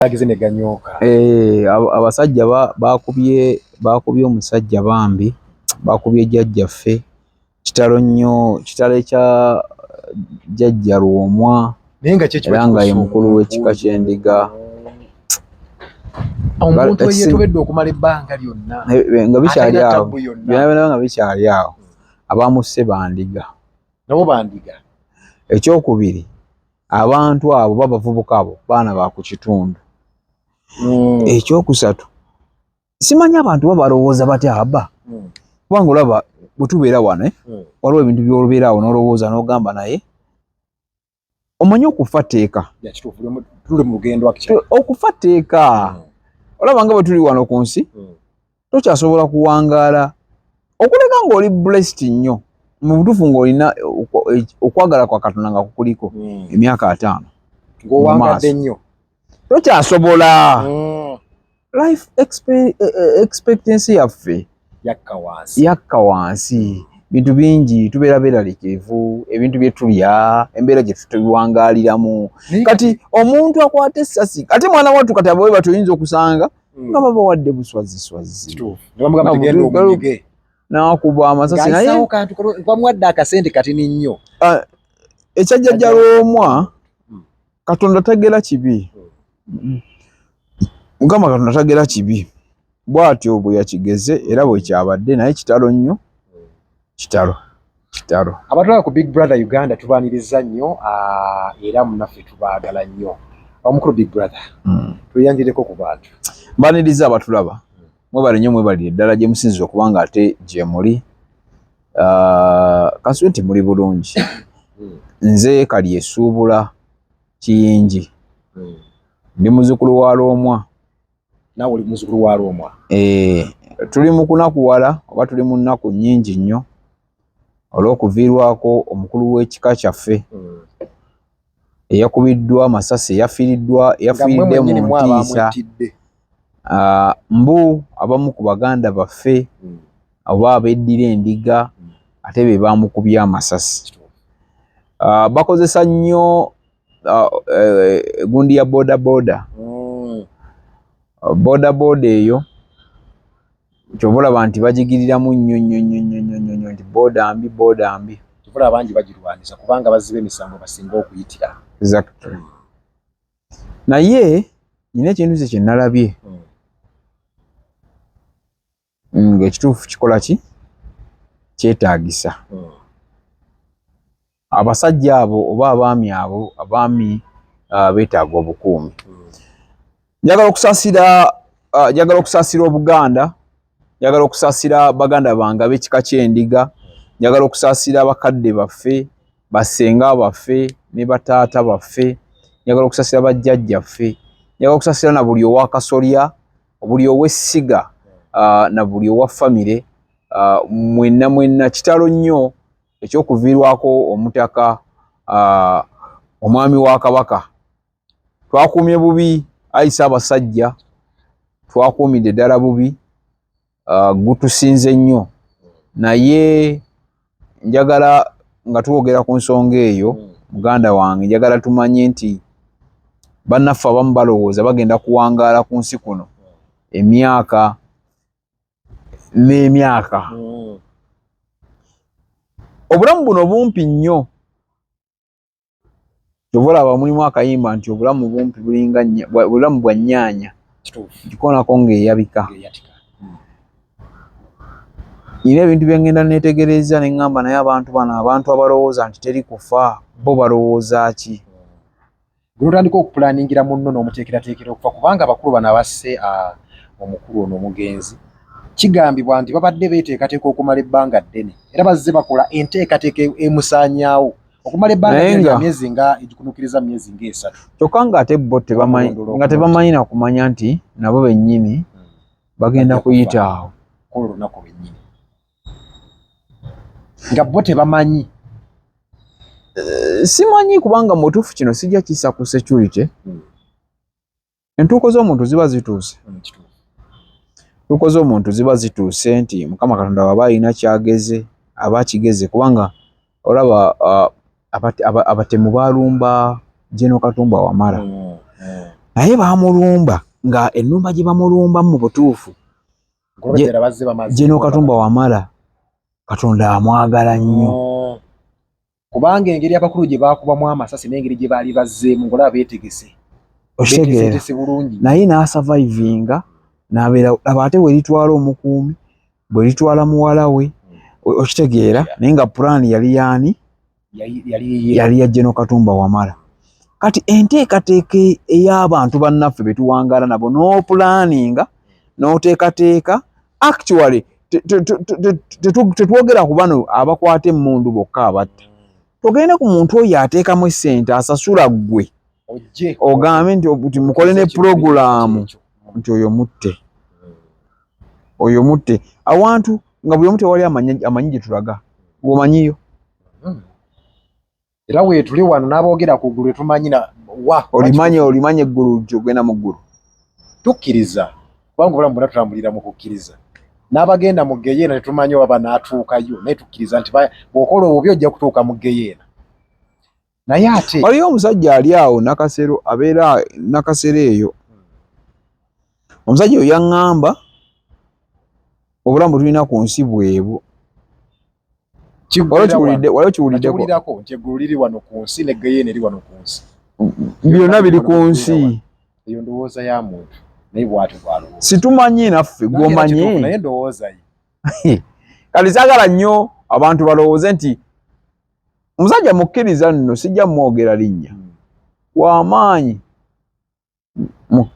agizene ganyoka abasajja bakubye omusajja bambi bakubye jjajjaffe kitalo nnyo kitale kya jjajja Lwomwa era nga ye mukulu w'ekika ky'endiga omuntu yetobedde okumala ebbanga lyonna nga bikyali awo byonna nga bikyali awo abamusse bandiga nabo bandiga. Ekyokubiri abantu abo babavubuka abo baana ba ku kitundu. Ekyokusatu simanyi abantu babalowooza batya abba kubanga olaba bwe tubeera wano waliwo ebintu by'olubeera awo n'olowooza n'ogamba naye omanyi okufa tteeka okufa tteeka olaba nga bwe tuli wano ku nsi tokyasobola kuwangaala okuleka ng'oli blessed nnyo mu butuufu ng'olina okwagala kwa Katonda nga kukuliko emyaka 5 ng'owangadde nnyo tokyasobola life expectancy yaffe yakka wansi bintu bingi tubeera beeralikivu ebintu bye tulya embeera gye tubiwangaaliramu kati omuntu akwata essasi ate mwana wattu kati abawe batoyinza okusanga nga babawadde buswaziswazi n'akuba amasasi naye bamuwadde akasente katini nnyo ekyajjajja Lwomwa Katonda tagera kibi Mukama Katonda tagera kibi bw'atyo bwe yakigeze era bwe kyabadde naye kitalo nnyo kitalo abatwala ku Big Brother Uganda tubaaniriza nnyo era munnaffe tubaagala nnyo omukulu Big Brother tuyanjireko ku bantu mbaaniriza abatulaba mwebale nnyo mwebalire eddala gye musinziza okubanga ate gye muli kansuye nti muli bulungi nze kali esuubula kiyingi ndi muzzukulu wa Lwomwa naawe oli muzzukulu wa Lwomwa tuli mu kunakuwala oba tuli mu nnaku nnyingi nnyo olw'okuviirwako omukulu w'ekika kyaffe eyakubiddwa amasasi yafiiridde mu ntiisa mbu abamu ku baganda baffe oba abeddira endiga ate be bamukubye amasasi bakozesa nnyo gundi ya boda eyo kyova olaba nti bagigiriramu nnyo nti boda mbi kyova abangi bagirwanisa kubanga baziba emisango basinga okuyitira exactly naye nyina ekintu kye nalabye ng'ekituufu kikola ki kyetaagisa abasajja abo oba abaami abo beetaaga obukuumi njagala okusaasira Obuganda njagala okusaasira baganda bange ab'ekika ky'endiga njagala okusaasira bakadde baffe basenga baffe ne bataata baffe njagala okusaasira bajjajjaffe njagala okusaasira na buli ow'akasolya buli ow'essiga na buli owa famire mwenna kitalo nnyo ekyokuviirwako omutaka omwami wa Kabaka twakuumye bubi ayisa abasajja twakuumidde ddala bubi gutusinze nnyo naye njagala nga twogera ku nsonga eyo muganda wange njagala tumanye nti bannaffe abamu balowooza bagenda kuwangaala ku nsi kuno emyaka n'emyaka obulamu buno bumpi nnyo kyova olaba mulimu akayimba nti obulamu bumpi bulamu bwa nnyaanya kikonako ng'eyabika nina ebintu bye ngenda neetegereza ne ŋŋamba naye abantu bano abantu abalowooza nti teri kufa bo balowooza ki olutandika okupulaningira munno n'omuteekerateekera okufa kubanga abakulu bano abasse omukulu ono omugenzi kigambibwa nti babadde beeteekateeka okumala ebbanga ddene era bazze bakola enteekateeka emusaanyaawo okumala ebbanga myezi nga egikunukiriza myezi nga 3 kyokka ng'ate bo tebamanyi nakumanya nti nabo bennyini bagenda kuyita awo kola olunaku lwennyini nga bo tebamanyi simanyi kubanga mu butuufu kino sijja kissa ku security entuuko z'omuntu ziba zituuse entuuko z'omuntu ziba zituuse nti Mukama Katonda waba alina kyageze aba akigeze kubanga olaba abatemu baalumba Jeno Katumba Wamala naye bamulumba nga ennumba gye bamulumba mu butuufu Jeno Katumba Wamala Katonda amwagala nnyo kubanga engeri abakulu gye baakubamu amasasi n'engeri gye baali bazzeemu ng'olaba beetegese bulungi naye n'asurvivinga n'abeera laba ate bwe litwala omukuumi bwe litwala muwala we okitegeera naye nga pulaani yali yaani yali ya Jeno Katumba Wamala. Kati enteekateeka ey'abantu bannaffe be tuwangaala nabo n'opulaaninga n'oteekateeka actually tetwogera ku bano abakwata emmundu bokka abatta tugende ku muntu oyo ateekamu essente asasula ggwe ogambe nti mukole ne purogulaamu nti oyo mutte awantu nga buli omu tewali amanyi gye tulaga ng'omanyiyo era weetuli wano n'aboogera ku ggulu etumanyi olimanyi eggulu nti ogenda mu ggulu tukkiriza kubanga obulamu bwonna tutambulira mu kukkiriza n'abagenda mu geyeena tetumanyi oba banaatuukayo naye tukkiriza nti bw'okola obubi ojja kutuuka mu geyeena. Naye ate waliyo omusajja ali awo Nakasero abeera Nakasero eyo omusajja oyo yaŋŋamba obulamu tulina ku nsi bwebwo kiwuliddeko nti eggulu liri wano ku nsi ne geyeena eri wano ku nsi byonna biri ku nsi eyo ndowooza ya muntu naye bw'atyo bw'alowooza situmanyi naffe gw'omanyi naye ndowooza ye kati saagala nnyo abantu balowooze nti omusajja mukkiriza nno sijja mwogera linnya w'amaanyi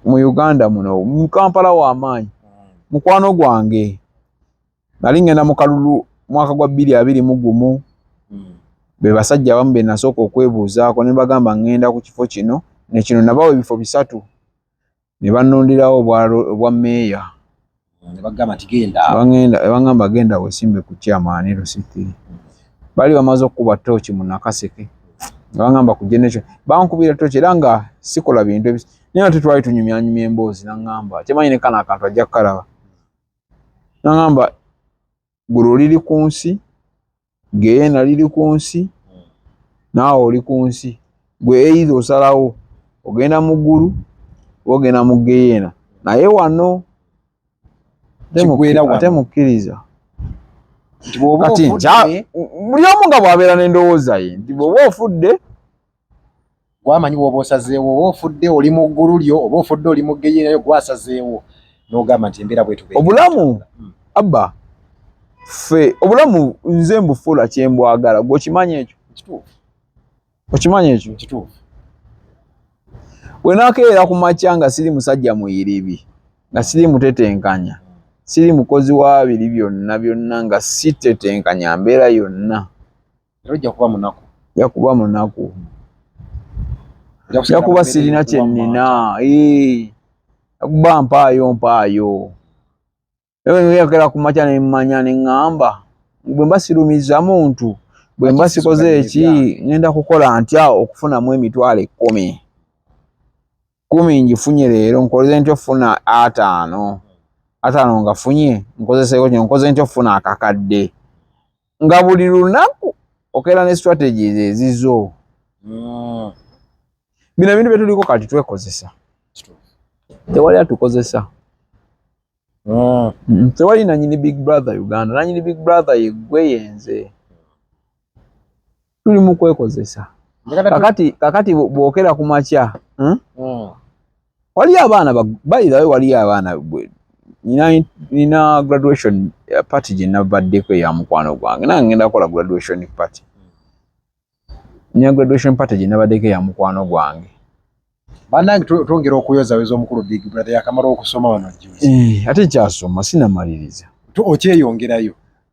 mu Uganda muno mu Kampala w'amaanyi mukwano gwange nali ngenda mu kalulu mwaka gwa 2021 be basajja abamu be nasooka okwebuuzaako ne bagamba ngenda ku kifo kino ne kino nabawa ebifo 3 ne bannonderawo obwa meeya ne bagamba genda wesimbe ku chairman Rusitiri bali bamaze okuba tooki mu Nakaseke bagamba ku generation bankubira tooki era nga sikola bintu naye ate twali tunyumyanyumya emboozi nangamba kyemanyi ne kana akantu ajja kukalaba nangamba ggulu liri ku nsi geyeena liri ku nsi naawe oli ku nsi gwe either osalawo ogenda mu ggulu ogenda mu geyeena naye wano ate mukkiriza kati buli omu nga bw'abeera n'endowooza ye nti bw'oba ofudde gwamanyi bw'oba osazeewo oba ofudde oli mu ggulu lyo oba ofudde oli mu geyeena yo gwasazeewo n'ogamba nti embeera bwe tubeera obulamu abba ffe obulamu nze mbufuula kyembwagala gwe okimanyi ekyo okimanyi ekyo kituufu bwe naakeera ku makya nga siri musajja muyiribi nga siri mutetenkanya siri mukozi wa biri byonna nga sitetenkanya mbeera yonna ojja kuba munaku yakuba sirina kyennina yakuba mpaayo yakera ku makya nemmanya neŋŋamba bwe mba sirumiza muntu bwe mba sikoze eki ngenda kukola ntya okufunamu emitwalo 10 ngifunye leero nkoleze ntya okufuna 5 ngafunye nkozeseeko kino nkoze ntya okufuna akakadde nga buli lunaku okeera ne strategies ezizo bino ebintu bye tuliko kati twekozesa tewali atukozesa tewali nanyini big brother Uganda nanyini big brother yeggwe yenze tuli mu kwekozesa kakati bwokera ku makya waliyo abaana balirawe waliyo abaana nina graduation party gye nabaddeko eya mukwano gwange nange ngenda kukola graduation party nina graduation party gye nabaddeko eya mukwano gwange bannange twongera okuyozaweza omukulu big brother yakamala okusoma wano juzi ate nkyasoma sinamaliriza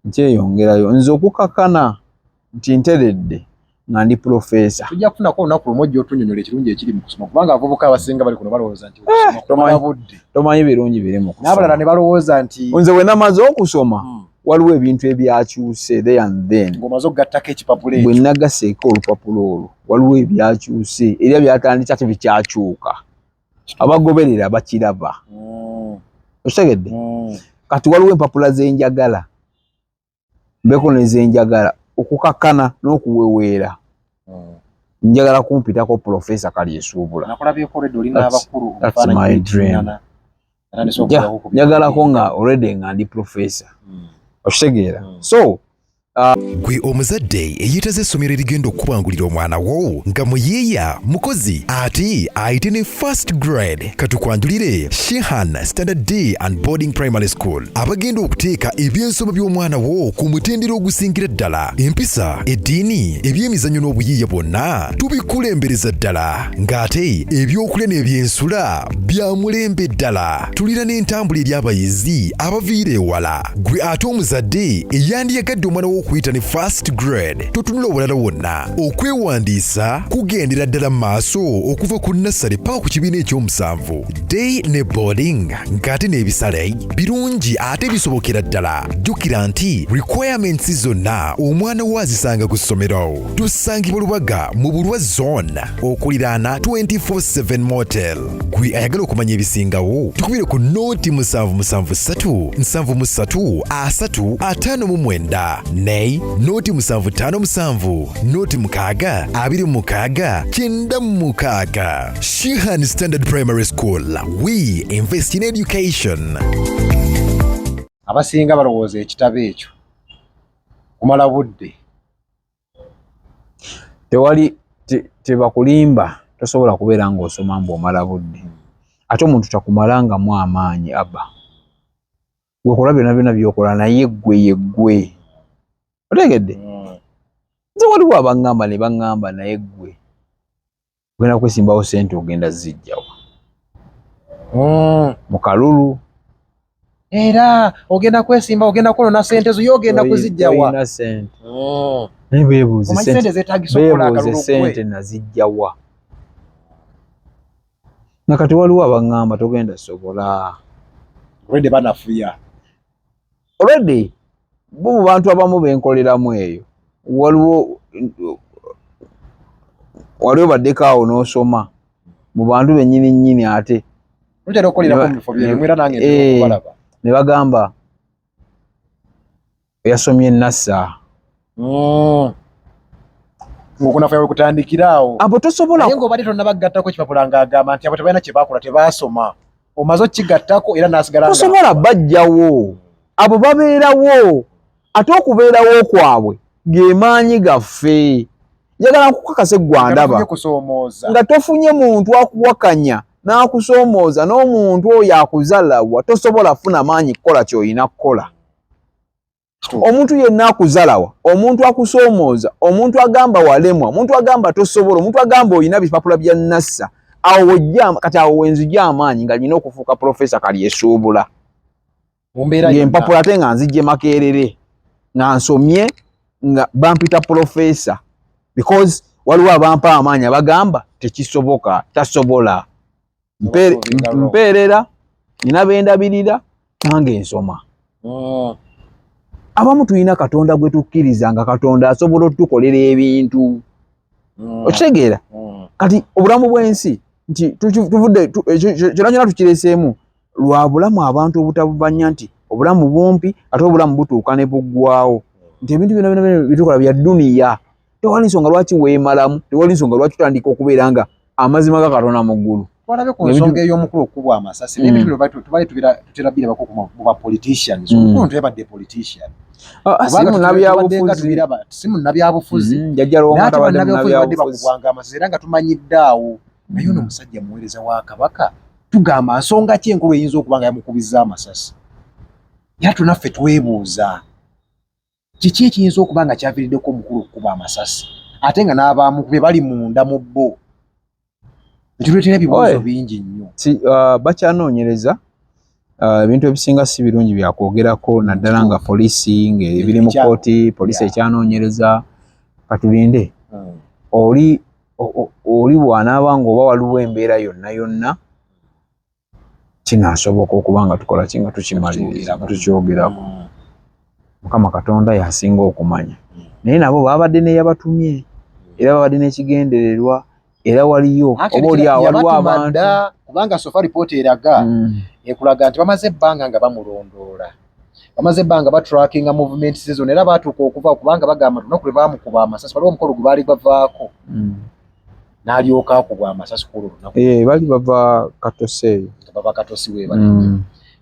nkyeyongerayo nze okukakana nti nteredde nga ndi professor tujja kufunako olunaku lumu ojja otunyonyola ekirungi ekiri mu kusoma kubanga abavubuka abasinga bali kuno balowooza nti okusoma budde tomanyi birungi biri mu kusoma n'abalala ne balowooza nti nze bwe namaze okusoma waliwo ebintu ebyakyuse there and then ng'omaze okugattako ekipapulo ekyo bwe nagaseeko olupapulo olwo waliwo ebyakyuse era byatandika tebikyakyuka abagoberera bakiraba okitegedde kati waliwo empapula zenjagala mbeko nezenjagala okukakana n'okuweweera njagala kumpitako Professor Kalyesuubula. Nakulabyeko already olina abakulu. That's my dream. Njagalako nga already nga ndi professor. Okitegeera. So gwe omuzadde eyeetaze essomero erigenda okukubangulira omwana wo nga muyeeya mukozi ate ayite ne first grade katukwanjulire Shehan Standard Day and Boarding Primary School abagenda okuteeka ebyensoma by'omwana wo ku mutendera ogusingira ddala empisa eddiini ebyemizannyo n'obuyiiya bwonna tubikulembereza ddala ng'ate ebyokulya n'ebyensula bya mulembe ddala tulira n'entambula eri abayizi abaviira ewala gwe ate omuzadde eyandiyagadde omwana wo okuyita ne first grade totunula obulala wonna okwewandiisa kugendera ddala maaso okuva ku nassale paka ku kibiina ekyomusanvu day ne boarding ng'ate n'ebisale birungi ate bisobokera ddala jjukira nti requirements zonna omwana wo azisanga ku ssomero tusangibwa Lubaga mu Bulwa zone okuliraana 24/7 motel gwe ayagala okumanya ebisingawo tukubire ku noti 773 73 359 ne noti 757 noti 6 26 96 Shehan Standard Primary School. We invest in education. Abasinga balowooza ekitabo ekyo kumala budde tewali tebakulimba tosobola kubeera ng'osoma mbu omala budde ate omuntu takumalangamu amaanyi abba gwekola byonna byokola naye gwe otegedde nze waliwo abangamba ne bangamba naye gwe ogenda kwesimbawo sente ogenda zijjawa mu kalulu era ogenda kwesimba ogenda kolona sente zo yogenda kuzijjawa olina sente naye beebuuze sente nazijjawa nakati waliwo abangamba togenda sobola already banafuya already bo mu bantu abamu benkoleramu eyo waliwo baddeko awo n'osoma mu bantu bennyini ate ne bagamba yasomye nassa ngokunafuya wekutandikiraawo abo tosobola naye ng'obadde tonnabagattako ekipapula ng'agamba nti abo tebalina kye baakola tebaasoma omaze okkigattako era n'asigala tosobola bajjawo abo babeerawo ate okubeerawo kwabwe gemaanyi gaffe njagala nkukakase gwandaba nga tofunye muntu akuwakanya n'akusoomooza n'omuntu oyo akuzalawa tosobola funa maanyi kukola ky'olina kukola omuntu yenna akuzalawa omuntu akusoomooza omuntu agamba walemwa omuntu agamba tosobola omuntu agamba olina bipapula bya nassa awo kati awo wenzija amaanyi nga lina okufuuka Professor Kalyesuubula ng'empapula ate nga nzijje Makerere nga nsomye nga bampita Professor because waliwo abampa amaanyi abagamba tekisoboka tasobola mpeerera nina bendabirira nange nsoma abamu tulina Katonda gwe tukkiriza nga Katonda asobola otukolera ebintu okitegeera kati obulamu bw'ensi nti tuvudde kyonna tukireseemu lwa bulamu abantu obutabumanya nti obulamu bumpi ate obulamu butuuka ne buggwawo nti ebintu byonna bitukola bya dduniya tewali nsonga lwaki weemalamu tewali nsonga lwaki tutandika okubeera nga amazima ga Katonda mu ggulu walabe ku nsonga ey'omukulu okubwa amasasi n'ebintu bino tubale tuterabirabako mu bapoliticians omukulu ntuyabadde politician si munnabyabufuzi naate bannabyabufuzi badde bakugwanga amasasi era nga tumanyidde awo naye ono omusajja muweereza wa Kabaka tugamba nsonga ki enkulu eyinza okuba nga yamukubiza amasasi era tunaffe twebuuza kiki ekiyinza okuba nga kyaviiriddeko omukulu okukuba amasasi ate nga n'abamukube bali munda mu bbo tuleetera ebibuuzo bingi nnyo bakyanoonyereza ebintu ebisinga si birungi byakwogerako naddala nga poliisi ng'ebiri mu kooti poliisi ekyanoonyereza katulinde oli bw'anaaba ng'oba waliwo embeera yonna kinaasoboka okuba nga tukola ki nga tukimaliriza tukyogerako Mukama Katonda yasinga okumanya naye nabo babadde neyabatumye era babadde n'ekigendererwa era waliyo oba oliawo waliwo abantu kubanga sofa ripooti eraga ekulaga nti bamaze ebbanga nga bamulondoola bamaze ebbanga batrackinga movements zonna era baatuuka okuva kubanga bagamba lunaku lwe baamukuba amasasi waliwo omukolo gwe baali bavaako n'alyoka akubwa amasasi ku lunaku bali bava Katose baba Katosi we bali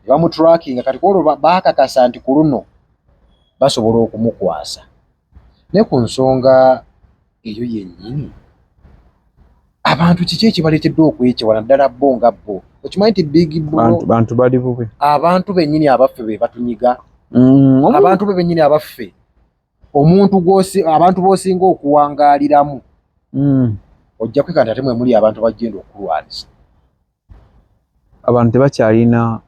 bamu tracking kati ko bakakasa nti ku luno basobola okumukwasa ne ku nsonga eyo yennyini abantu kiki ekibaleetedde okwekewala ddala bo nga bo okimanyi nti big bro bantu bali bubi abantu bennyini abaffe be batunyiga abantu be bennyini abaffe omuntu abantu b'osinga okuwangaaliramu ojja kwekanta ate mwe muli abantu bagenda okulwanyisa abantu tebakyalina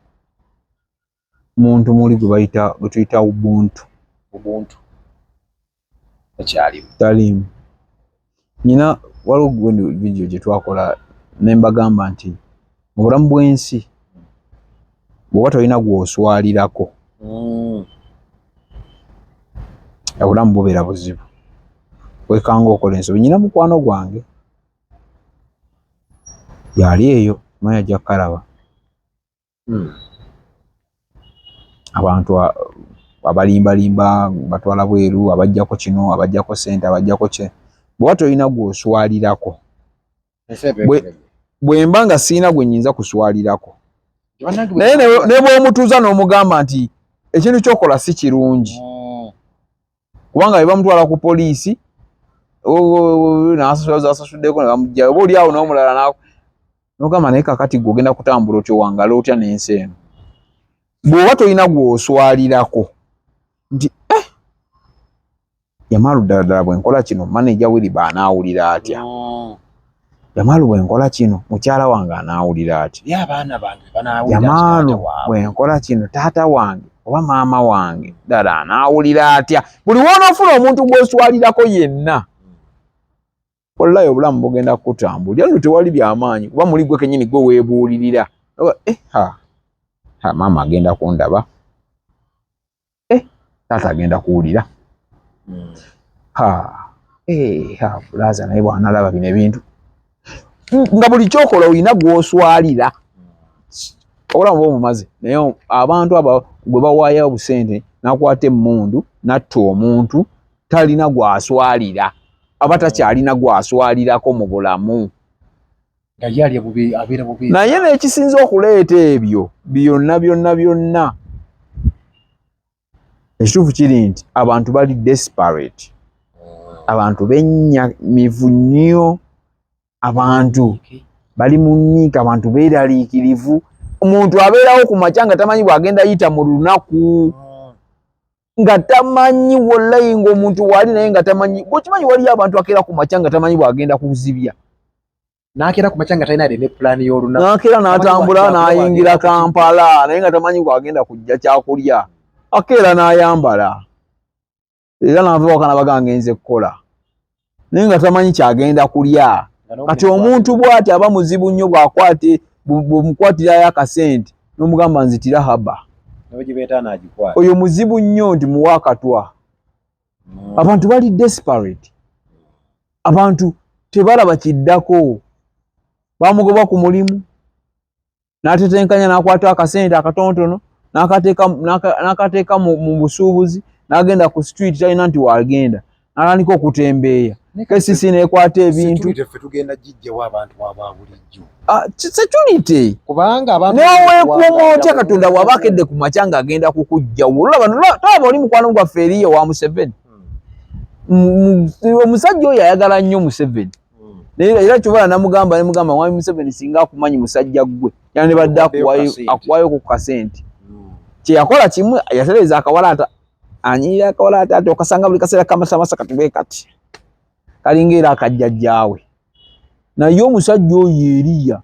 muntu muli gwe tuyita ubuntu ekyalimu talimu nyina waliwo vidiyo gye twakola ne mbagamba nti mu bulamu bw'ensi bw'oba tolina gw'oswalirako obulamu bubeera buzibu wekanga okola ensobi. Nyina mukwano gwange yali eyo manya ajja kukalaba abantu abalimbalimba batwala bweru abajjako kino abajjako sente abajjako kye bw'oba tolina gw'oswalirako bwe mba nga siina gwe nnyinza kuswalirako naye ne bw'omutuuza n'omugamba nti ekintu ky'okola si kirungi kubanga bwe bamutwala ku poliisi n'asasuddeko ne bamugjayo oba oli awo n'omulala n'ogamba naye kakati gwe ogenda kutambula otyo wangala otya n'ensi eno bw'oba tolina gw'oswalirako nti Yamaalu ddala bwe nkola kino maneja Wiriba anaawulira atya Yamaalu bwe nkola kino mukyala wange anaawulira atya Yamaalu bwe nkola kino taata wange oba maama wange ddala anaawulira atya buli w'onoofuna omuntu gw'oswalirako yenna wallahi obulamu bugenda kutambulira nno tewali byamaanyi kuba muli gwe kennyini gwe weebuulirira maama agenda kundaba taata agenda kuwulira bulaza naye bw'analaba bino ebintu nga buli kyokola olina gw'oswalira obulamu bwo bumaze naye abantu abo gwe bawaayo obusente n'akwata emmundu natta omuntu talina gw'aswalira aba takyalina gw'aswalirako mu bulamu naye n'ekisinza okuleeta ebyo byonna ekituufu kiri nti abantu bali desperate abantu bennyamivu nnyo abantu bali mu nniika abantu beeraliikirivu omuntu abeerawo ku makya nga tamanyi bw'agenda yita mu lunaku nga tamanyi wallahi ng'omuntu wali naye nga tamanyi bw'okimanyi waliyo abantu akeera ku makya nga tamanyi bw'agenda kuzibya n'akeera ku makya nga talina ne pulaani y'olunaku n'akeera n'atambula n'ayingira Kampala naye nga tamanyi bw'agenda kujja kyakulya akeera n'ayambala era n'ava waka n'abaga ngenze kukola naye nga tamanyi kyagenda kulya kati omuntu bw'ati aba muzibu nnyo bw'omukwatirayo akasente n'omugamba nzitira haba oyo muzibu nnyo nti muwa akatwa abantu bali desperate abantu tebalaba kiddako bamugoba ku mulimu n'atetenkanya n'akwata akasente akatontono n'akateeka mu busuubuzi n'agenda ku street talina nti wagenda n'atandika okutembeeya kesisi n'ekwata ebintu security neweekuuma otya Katonda bw'aba akedde ku makya ng'agenda kukujjawula tolaba oli mukwano gwaffe eriyo wa Museveni omusajja oyo ayagala nnyo Museveni era kyobala namugamba mwami Museveni singa akumanyi musajja gwe era ne badde akuwayo ku kasente kye yakola kimu yatereza akawalaata anyirira akawalaata ati okasanga buli kaseera kamasamasa katube kati kalinga era akajjajjaawe naye omusajja oyo eriya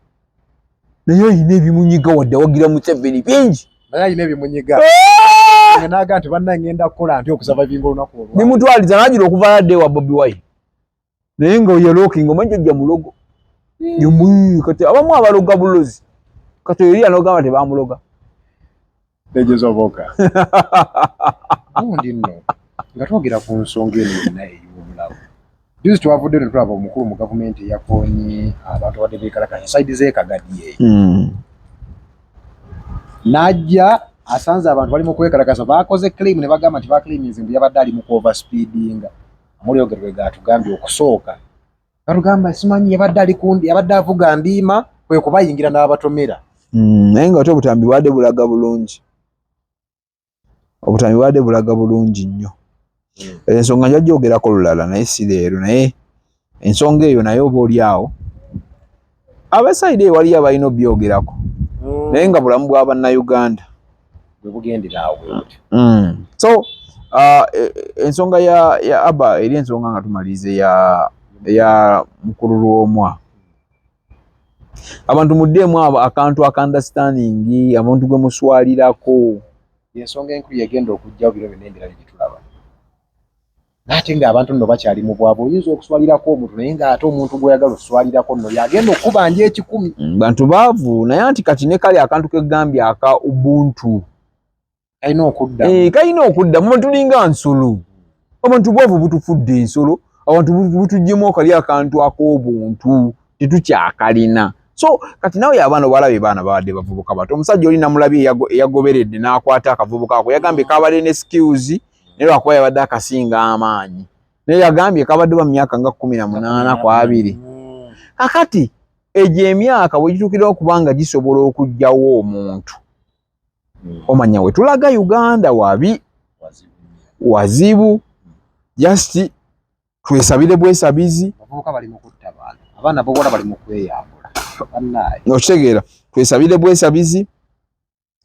naye ayina ebimunyiga wadde awagira Museveni bingi naye ayina ebimunyiga n'aga nti bannange ngenda kukola nti okusavayivinga olunaku olwo nimutwaliza n'agira okuvayo adde ewa Bobi Wine naye nga oyalookinga omanyi jjajja mulogo kati abamu abaloga bulozi kati eriya n'ogamba tebamuloga tegezoboka undi nno nga twogera ku nsonga eno yonna ey'obulamu juzi twavudde ne tulaba omukulu mu gavumenti eyakoonye abantu abadde beekalakanya saidi z'ekagaddi eyo n'ajja asanze abantu bali mu kwekalakasa bakoze claim ne bagamba nti baclaiminze mbu yabadde ali mu overspeedinga amulyogerwe gaatugambye okusooka Barugamba simanyi yabadde ali kundi yabadde avuga ndiima kwe kubayingira n'abatomera. Naye nga ate obutambi bwadde bulaga bulungi. Obutambi bwadde bulaga bulungi nnyo. Ensonga njya gyogerako lulala naye si leero, naye ensonga eyo naye oba oli awo abasayidi ewaliyo abalina obyogerako naye nga bulamu bwa bannayuganda bwe bugendera awo. So ensonga ya Abba eri ensonga nga tumalirize ya mukulu Lwomwa. Abantu muddeemu akantu understanding abantu gwe muswalirako. Ensonga enkulu yegenda okujja biro binendera bitulaba. Nate nga abantu nno bakyali mu bwabo oyinza okuswalirako omuntu naye nga ate omuntu gw'oyagala okuswalirako nno yagenda okubanja 10. Bantu baavu naye anti kati ne kali akantu kegambye aka ubuntu kalina okudda. Kalina okudda mu tulinga nsolo. Abantu bwavu butufudde ensolo, abantu butuggyemu kali akantu ak'obuntu tetukyakalina. So kati nawe abaana balabe baana babadde bavubuka bato. Omusajja oli namulabye eyagoberedde n'akwata akavubuka ako yagambye kabadde ne skills naye lwakuba yabadde akasinga amaanyi. Naye yagambye kabadde ba myaka nga 18 kwa 2. Kakati egyo emyaka bwe gituukira okubanga gisobola okuggyawo omuntu. Omanya we tulaga Uganda wazibu. Just twesabire bwesabizi. Bavubuka bali mu kutta baana. Abaana bogola bali mu kweyambula. Okitegeera twesabire bwesabizi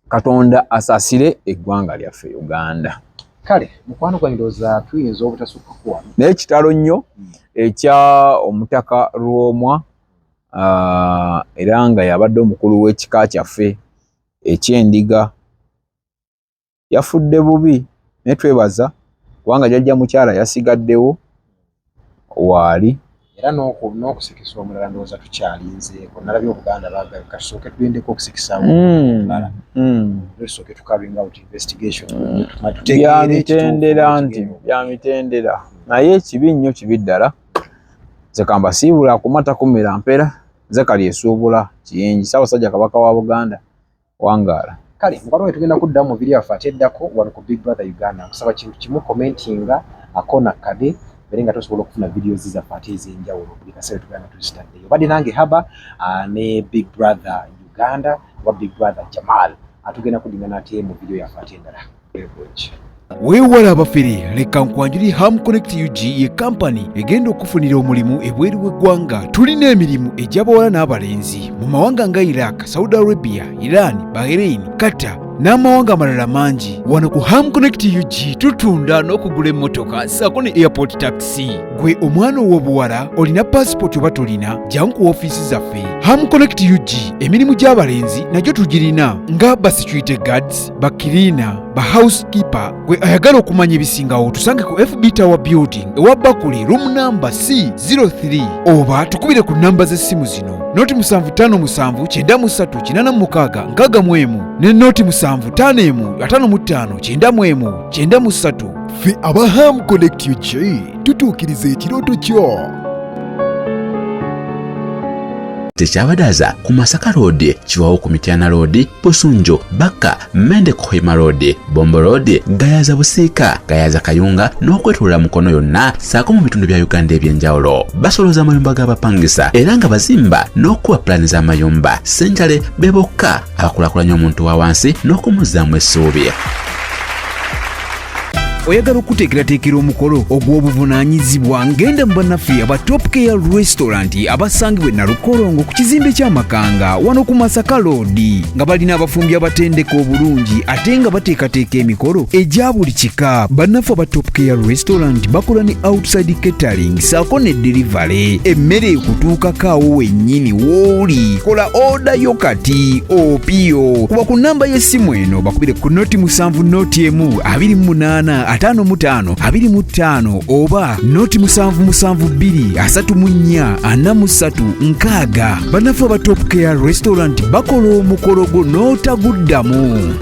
Katonda asasire eggwanga lyaffe Uganda. Kale mukwano gwa ndowooza tuyinza obutasukka kuwano. Naye kitalo nnyo ekya omutaka Lwomwa era nga yabadde omukulu w'ekika kyaffe ekyendiga yafudde bubi naye twebaza kubanga jjajja mukyala yasigaddewo waali era n'okusikisa omulala ndowooza tukyalinzeeko. Nalabye Obuganda baagala kasooke tugendeko okusikisa omulala. Tusooke tukalinga out investigation. Byamitendera naye kibi nnyo kibi ddala. Nze kambasiibula kumata kumera mpera nze kali esuubula kiyingi Ssaabasajja Kabaka wa Buganda wangaala. Kale mukwano we tugenda kuddamu mu video yaffe ate eddako wano ku Big Brother Uganda. Nkusaba kintu kimu commentinga akona kade bere nga tosobola okufuna videos zaffe ate ez'enjawulo buli kaseera tugenda tuzitaddeyo. Obadde nange Haba ne Big Brother Uganda wa Big Brother Jamal atugenda kudingana ate mu video yaffe ate endala. Weewala abafere leka nkwanjuli Ham Connect UG ye kampani egenda okufunira omulimu ebweru w'eggwanga. Tulina emirimu egy'abawala n'abalenzi mu mawanga nga Iraq, Saudi Arabia, Iran, Bahrain, Qatar n'amawanga amalala mangi. Wano ku Ham Connect UG tutunda n'okugula emmotoka ssaako ne airport taxi. Gwe omwana ow'obuwala olina passport oba tolina jangu ku ofiisi zaffe. Ham Connect UG emirimu gy'abalenzi nagyo tugirina nga ba security guards, ba cleaner, ba housekeeper. Gwe ayagala okumanya ebisingawo tusange ku FB Tower Building ewa Bakuli room number C03 oba tukubire ku namba z'essimu zino noti 75938386 ne noti 75559593. Ffe aba Ham Connect UG tutuukiriza ekirooto kyo. Tekyabadaza ku Masaka Road, Chiwawo ku Mityana Road, Busunjo, Baka, Mende Kohima Road, Bombo Road, Gayaza Busiika, Gayaza Kayunga n'okwetulula Mukono yonna saako mu bitundu bya Uganda ebyenjawulo. Basoloza amayumba g'abapangisa era nga bazimba n'okuwa pulaani z'amayumba. Ssentale be bokka abakulaakulanya omuntu wa wansi n'okumuzzaamu essuubi. Oyagala okuteekerateekera omukolo ogw'obuvunaanyizibwa ngenda mu bannaffe aba talkr restaurant abasangibwa e Nalukolongo ku kizimbe ky'Amakanga wano ku Masaka Road nga balina abafumbi abatendeka obulungi ate nga bateekateeka emikolo egya buli kika. Bannaffe aba talkr restaurant bakola ne outside catering saako ne delivery. Emmere ekutuukako awo wennyini w'oli. Kola order yo kati opiyo kuba ku nnamba y'essimu eno bakubire ku noti 7 noti 1 25 25 oba noti 772443 6. Bannaffe aba talkr restaurant bakola omukolo go n'otaguddamu.